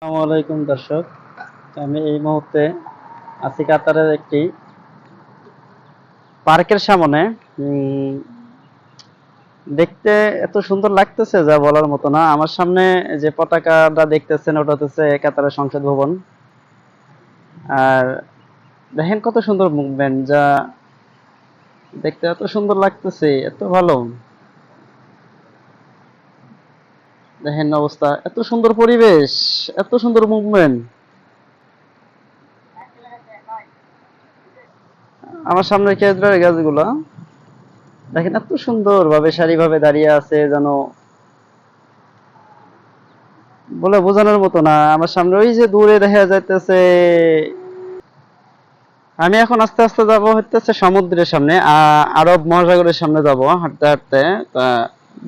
আসসালামু আলাইকুম দর্শক। আমি এই মুহূর্তে আছি কাতারের একটি পার্কের সামনে। দেখতে এত সুন্দর লাগতেছে যা বলার মতো না। আমার সামনে যে পতাকাটা দেখতেছেন ওটা হচ্ছে কাতারের সংসদ ভবন। আর দেখেন কত সুন্দর মুভমেন্ট, যা দেখতে এত সুন্দর লাগতেছে, এত ভালো। দেখেন অবস্থা, এত সুন্দর পরিবেশ, এত সুন্দর মুভমেন্ট। আমার সামনে খেজুরের গাছগুলা দেখেন এত সুন্দর ভাবে সারি ভাবে দাঁড়িয়ে আছে, যেন বলে বোঝানোর মতো না। আমার সামনে ওই যে দূরে দেখা যাইতেছে। আমি এখন আস্তে আস্তে যাব হইতেছে সমুদ্রের সামনে, আরব মহাসাগরের সামনে যাব হাঁটতে হাঁটতে। তা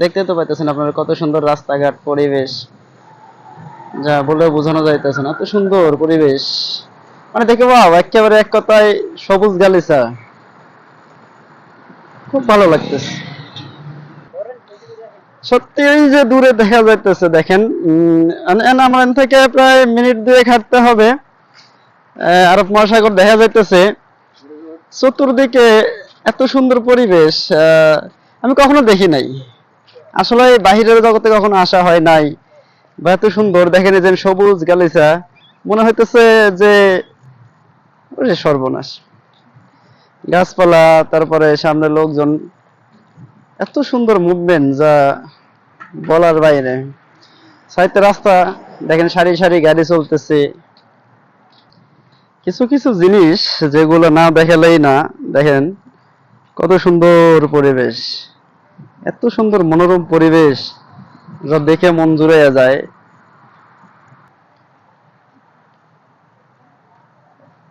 দেখতে তো পাইতেছেন আপনারা কত সুন্দর রাস্তাঘাট পরিবেশ, যা বলে বোঝানো যাইতেছে না, এত সুন্দর পরিবেশ। মানে দেখে বাহ, একেবারে এক কথায় সবুজ গালিচা, খুব ভালো লাগতেছে। সত্যি ওই যে দূরে দেখা যাইতেছে দেখেন। আমার এখান থেকে প্রায় মিনিট দুয়েক হাঁটতে হবে। আরব মহাসাগর দেখা যাইতেছে চতুর্দিকে, এত সুন্দর পরিবেশ আমি কখনো দেখি নাই। আসলে বাহিরের জগতে কখনো আসা হয় নাই, বা এত সুন্দর দেখেন এই যে সবুজ গালিচা, মনে হইতেছে যে ওরে সর্বনাশ। গাছপালা, তারপরে সামনে লোকজন, এত সুন্দর মুভমেন্ট যা বলার বাইরে। সাইডে রাস্তা দেখেন, সারি সারি গাড়ি চলতেছে। কিছু কিছু জিনিস যেগুলো না দেখালেই না। দেখেন কত সুন্দর পরিবেশ, এত সুন্দর মনোরম পরিবেশ, যা দেখে মন জুড়ে যায়।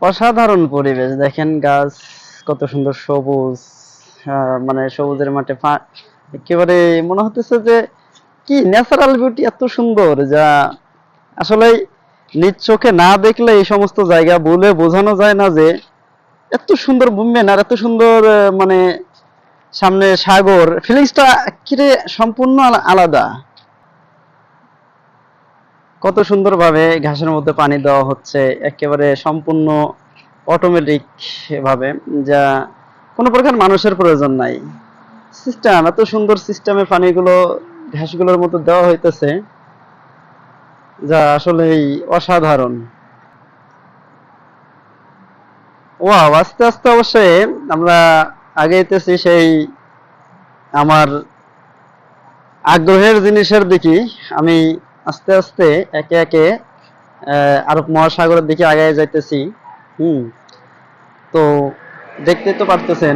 অসাধারণ পরিবেশ, দেখেন গাছ কত সুন্দর সবুজ। মানে সবুজের মাঠে একেবারে মনে হতেছে যে কি ন্যাচারাল বিউটি, এত সুন্দর যা আসলে নিজ চোখে না দেখলে এই সমস্ত জায়গা বলে বোঝানো যায় না যে এত সুন্দর মুভমেন্ট আর এত সুন্দর মানে সামনে সাগর, ফিলিংসটা কিরে সম্পূর্ণ আলাদা। কত সুন্দরভাবে ঘাসের মধ্যে পানি দেওয়া হচ্ছে, একেবারে সম্পূর্ণ অটোমেটিক ভাবে, যা কোনো প্রকার মানুষের প্রয়োজন নাই। সিস্টেম, এত সুন্দর সিস্টেমে পানিগুলো ঘাসগুলোর মধ্যে দেওয়া হইতেছে, যা আসলেই অসাধারণ। ওয়াও, আস্তে আস্তে অবশ্যই আমরা আগাইতেছি সেই আমার আগ্রহের জিনিসের দিকে। আমি আস্তে আস্তে একে একে আরব মহাসাগরের দিকে আগায় যাইতেছি। হুম। তো দেখতে তো পারতেছেন,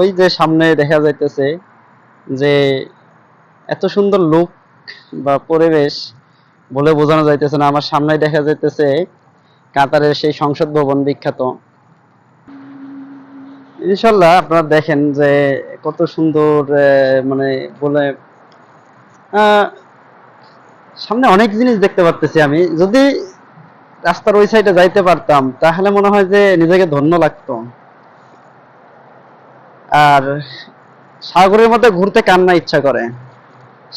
ওই যে সামনে দেখা যাইতেছে যে এত সুন্দর লুক বা পরিবেশ বলে বোঝানো যাইতেছে না। আমার সামনে দেখা যাইতেছে কাতারের সেই সংসদ ভবন বিখ্যাত। ইনশাল্লাহ আপনারা দেখেন যে কত সুন্দর, মানে বলে আহ, সামনে অনেক জিনিস দেখতে পারতেছি। আমি যদি রাস্তার ওই সাইডে যাইতে পারতাম তাহলে মনে হয় যে নিজেকে ধন্য লাগতো। আর সাগরের মধ্যে ঘুরতে কার না ইচ্ছা করে,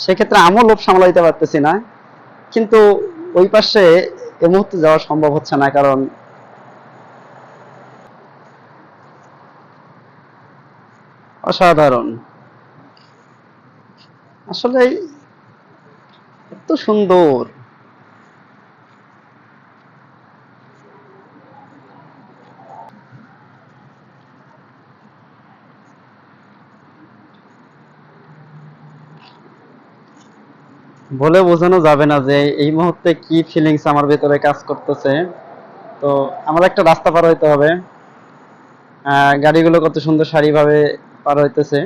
সেক্ষেত্রে আমিও লোভ সামলাইতে পারতেছি না। কিন্তু ওই পাশে এই মুহূর্তে যাওয়া সম্ভব হচ্ছে না, কারণ অসাধারণ আসলে, এত সুন্দর। বলে বোঝানো যাবে না যে এই মুহূর্তে কি ফিলিংস আমার ভেতরে কাজ করতেছে। তো আমার একটা রাস্তা পার হইতে হবে। গাড়িগুলো কত সুন্দর সারিভাবে পার হইতেছে।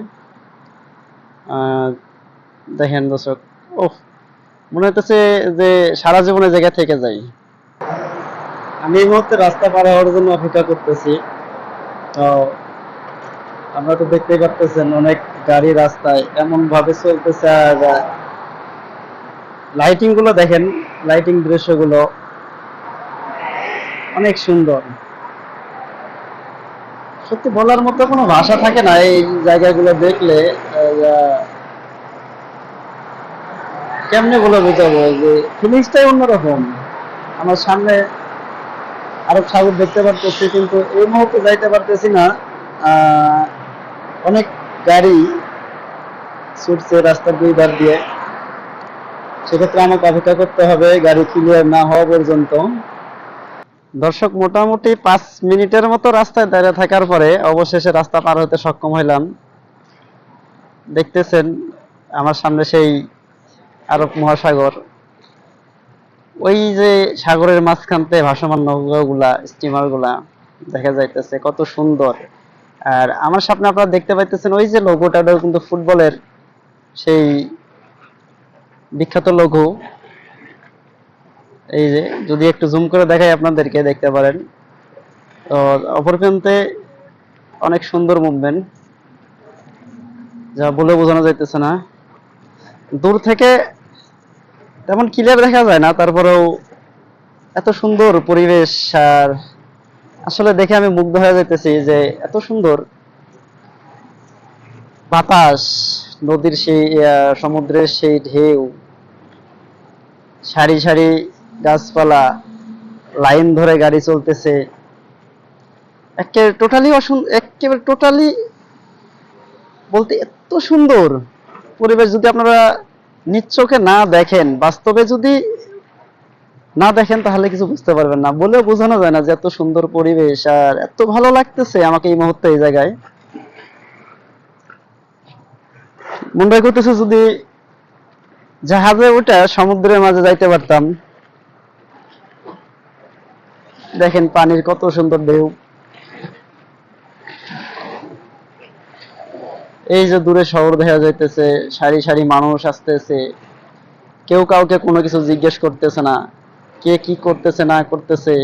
আহ, দেখেন দর্শক, ওহ, মনে হইতেছে যে সারা জীবনে জায়গা থেকে যাই। আমি এই মুহূর্তে রাস্তা পার হওয়ার জন্য অপেক্ষা করতেছি। তো আমরা তো দেখতেই পারতেছেন অনেক গাড়ি রাস্তায় এমন ভাবে চলতেছে। আর লাইটিং গুলো দেখেন, লাইটিং দৃশ্যগুলো অনেক সুন্দর। সত্যি বলার মতো কোনো ভাষা থাকে না এই জায়গাগুলো দেখলে। কেমনে বলে বোঝাবো যে ফিলিংসটাই অন্যরকম। আমার সামনে আরব সাগর দেখতে পারতেছি, কিন্তু এই মুহূর্তে যাইতে পারতেছি না। অনেক গাড়ি ছুটছে রাস্তার দুই ধার দিয়ে, সেক্ষেত্রে আমাকে অপেক্ষা করতে হবে গাড়ি ক্লিয়ার না হওয়া পর্যন্ত। দর্শক, মোটামুটি 5 মিনিটের মতো রাস্তায় দাঁড়িয়ে থাকার পরে অবশেষে রাস্তা পার হতে সক্ষম হইলাম। দেখতেছেন আমার সামনে সেই আরব মহাসাগর, ওই যে সাগরের মাঝখানতে ভাসমান নৌকাগুলা, স্টিমার গুলা দেখা যাইতেছে, কত সুন্দর। আর আমার সামনে আপনারা দেখতে পাইতেছেন ওই যে লোগোটা, কিন্তু ফুটবলের সেই বিখ্যাত লোগো। এই যে যদি একটু জুম করে দেখাই আপনাদেরকে, দেখতে পারেন। তো অপর প্রান্তে অনেক সুন্দর মুভমেন্ট, যা বলে বোঝানো যাইতেছে না। দূর থেকে তেমন ক্লিয়ার দেখা যায় না, তারপরেও এত সুন্দর পরিবেশ। আর আসলে দেখে আমি মুগ্ধ হয়ে যাইতেছি যে এত সুন্দর বাতাস, নদীর সেই সমুদ্রের সেই ঢেউ, সারি সারি গাছপালা, লাইন ধরে গাড়ি চলতেছে, একেবারে টোটালি বলতে এত সুন্দর পরিবেশ। যদি আপনারা নিজ চোখে না দেখেন, বাস্তবে যদি না দেখেন, তাহলে কিছু বুঝতে পারবেন না। বলেও বোঝানো যায় না যে এত সুন্দর পরিবেশ আর এত ভালো লাগতেছে আমাকে এই মুহূর্তে এই জায়গায়। মনে করতেছে যদি জাহাজে উঠে সমুদ্রের মাঝে যাইতে পারতাম। দেখেন পানির কত সুন্দর ঢেউ, এই যে দূরে শহর দেখা যাইতেছে, সারি সারি মানুষ আসতেছে, কেউ কাউকে কোনো কিছু জিজ্ঞেস করতেছে না, কে কি করতেছে না করতেছে।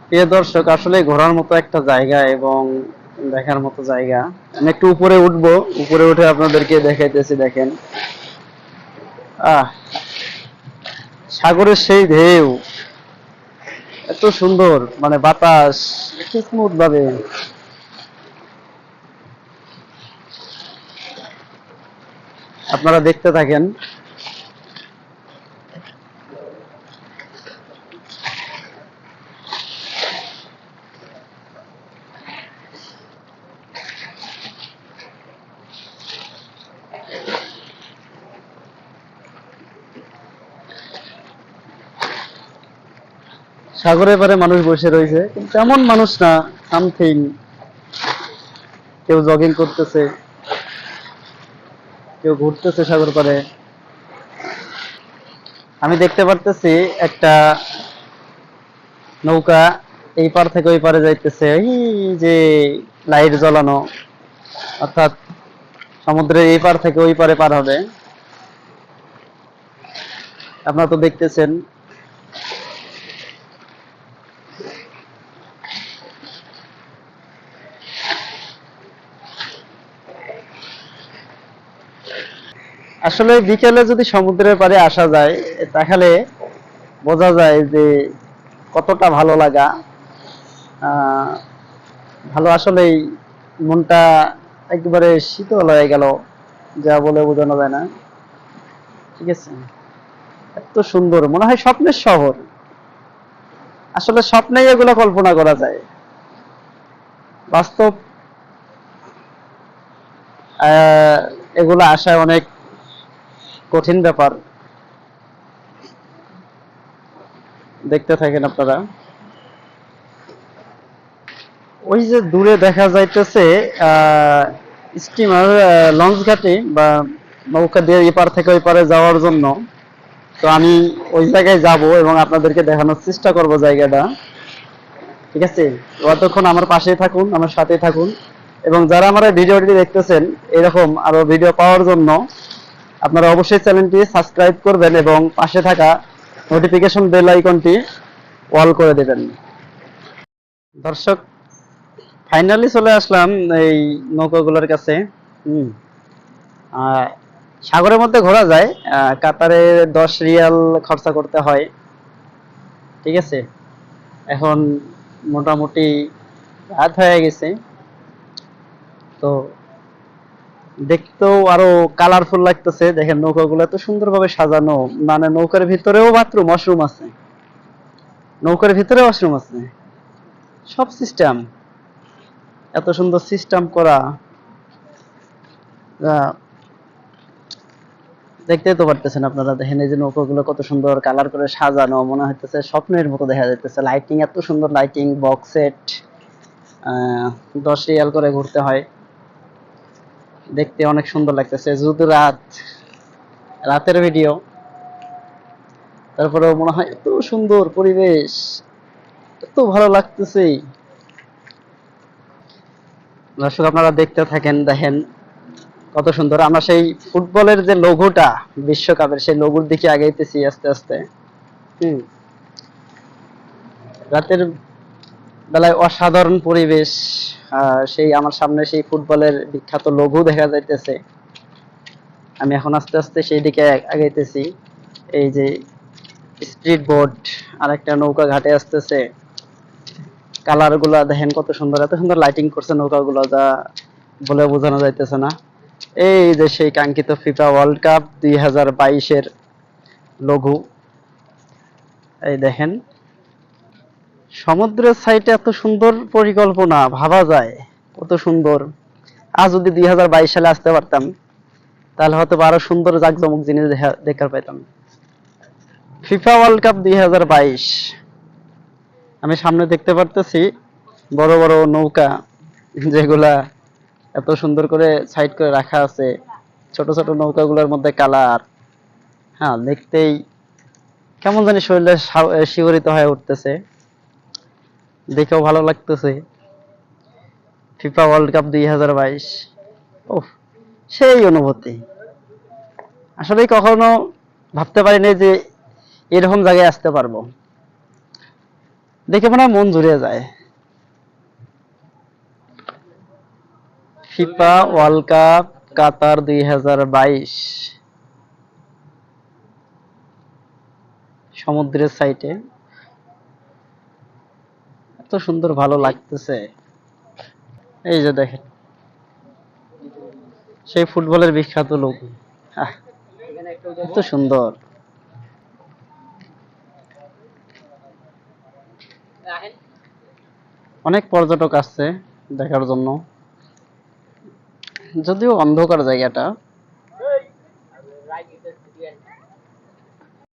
প্রিয় দর্শক, আসলে ঘোরার মতো একটা জায়গা এবং দেখার মতো জায়গা। আমি একটু উপরে উঠবো, উপরে উঠে আপনাদেরকে দেখাইতেছি। দেখেন, আহ সাগরের সেই ঢেউ, এত সুন্দর, মানে বাতাস স্মুথ ভাবে। আপনারা দেখতে থাকেন। সাগরের পারে মানুষ বসে রয়েছে, কিন্তু তেমন মানুষ না, সামথিং। কেউ জগিং করতেছে, কেউ ঘুরতেছে সাগর পারে। আমি দেখতে পারতেছি একটা নৌকা এই পার থেকে ওই পারে যাইতেছে, এই যে লাইট জ্বলানো, অর্থাৎ সমুদ্রের এই পার থেকে ওই পারে পার হবে। আপনারা তো দেখতেছেন। আসলে বিকেলে যদি সমুদ্রের পাড়ে আসা যায়, তাহলে বোঝা যায় যে কতটা ভালো লাগা। আহ ভালো, আসলেই মনটা একেবারে শীতল হয়ে গেল, যা বলে বোঝানো যায় না। ঠিক আছে, এত সুন্দর, মনে হয় স্বপ্নের শহর। আসলে স্বপ্নেই এগুলো কল্পনা করা যায়, বাস্তব এগুলো আসায় অনেক কঠিন ব্যাপার। দেখতে থাকেন আপনারা। ওই যে দূরে দেখা যাইতেছে স্টিমার, লঞ্চ ঘাটি বা নৌকা দিয়ে এপার থেকে ওই পারে যাওয়ার জন্য। তো আমি ওই জায়গায় যাব এবং আপনাদেরকে দেখানোর চেষ্টা করব জায়গাটা। ঠিক আছে, ততক্ষণ আমার পাশেই থাকুন, আমার সাথেই থাকুন। এবং যারা আমার এই ভিডিওটি দেখতেছেন, এরকম আরো ভিডিও পাওয়ার জন্য আপনারা অবশ্যই চ্যানেলটি সাবস্ক্রাইব করবেন এবং পাশে থাকা নোটিফিকেশন বেল আইকনটি অল করে দেবেন। দর্শক, ফাইনালি চলে আসলাম এই নৌকাগুলোর কাছে। হুম সাগরের মধ্যে ঘোরা যায়, কাতারে 10 রিয়াল খরচা করতে হয়। ঠিক আছে, এখন মোটামুটি রাত হয়ে গেছে, তো দেখতেও আরো কালারফুল লাগতেছে। দেখেন নৌকাগুলো এত সুন্দরভাবে সাজানো, মানে নৌকার ভিতরেও বাথরুম ওয়াশরুম আছে, নৌকার ভিতরে ওয়াশরুম আছে, সব সিস্টেম এত সুন্দর সিস্টেম করা। আহ, দেখতেই তো পারতেছেন আপনারা, দেখেন এই যে নৌকাগুলো কত সুন্দর কালার করে সাজানো, মনে হইতেছে স্বপ্নের মতো দেখা যাইতেছে। লাইটিং এত সুন্দর, লাইটিং বক্স সেট 10 রিয়াল করে ঘুরতে হয়, দেখতে অনেক সুন্দর লাগতেছে। যদি রাতের ভিডিও, তারপরেও মনে হয় এত সুন্দর পরিবেশ, এত ভালো লাগতেছে। দর্শক আপনারা দেখতে থাকেন, দেখেন কত সুন্দর। আমরা সেই ফুটবলের যে লোগোটা, বিশ্বকাপের সেই লোগোর দিকে আগাইতেছি আস্তে আস্তে। হুম, রাতের বেলায় অসাধারণ পরিবেশ। সেই আমার সামনে সেই ফুটবলের বিখ্যাত লোগো দেখা যাইতেছে। আমি এখন আস্তে আস্তে সেই দিকে আগাইতেছি। এই যে স্পিড বোট, আর একটা নৌকা ঘাটে আসতেছে। কালার গুলা দেখেন কত সুন্দর, এত সুন্দর লাইটিং করছে নৌকাগুলো, যা বলে বোঝানো যাইতেছে না। এই যে সেই কাঙ্ক্ষিত ফিফা ওয়ার্ল্ড কাপ 2022-এর লোগো, এই দেখেন। সমুদ্রের সাইডে এত সুন্দর পরিকল্পনা, ভাবা যায় কত সুন্দর। আজ যদি 2022 সালে আসতে পারতাম, তাহলে হয়তো আরো সুন্দর জাঁকজমক জিনিস দেখার পাইতাম। ফিফা ওয়ার্ল্ড কাপ 2022, আমি সামনে দেখতে পারতেছি বড় বড় নৌকা, যেগুলা এত সুন্দর করে সাইড করে রাখা আছে। ছোট ছোট নৌকাগুলোর মধ্যে কালার, হ্যাঁ দেখতেই কেমন জানি শরীরে শিহরিত হয়ে উঠতেছে, দেখেও ভালো লাগতেছে। ফিফা ওয়ার্ল্ড কাপ 2022, ওহ সেই অনুভূতি। আসলে কখনো ভাবতে পারিনি যে এরকম জায়গায় আসতে পারবো, দেখে মনে হয় মন জুড়ে যায়। ফিফা ওয়ার্ল্ড কাপ কাতার 2022, সমুদ্রের সাইডে এত সুন্দর ভালো লাগতেছে। এই যে দেখেন সেই ফুটবলের বিখ্যাত লোক, এত সুন্দর। অনেক পর্যটক আসছে দেখার জন্য, যদিও অন্ধকার জায়গাটা।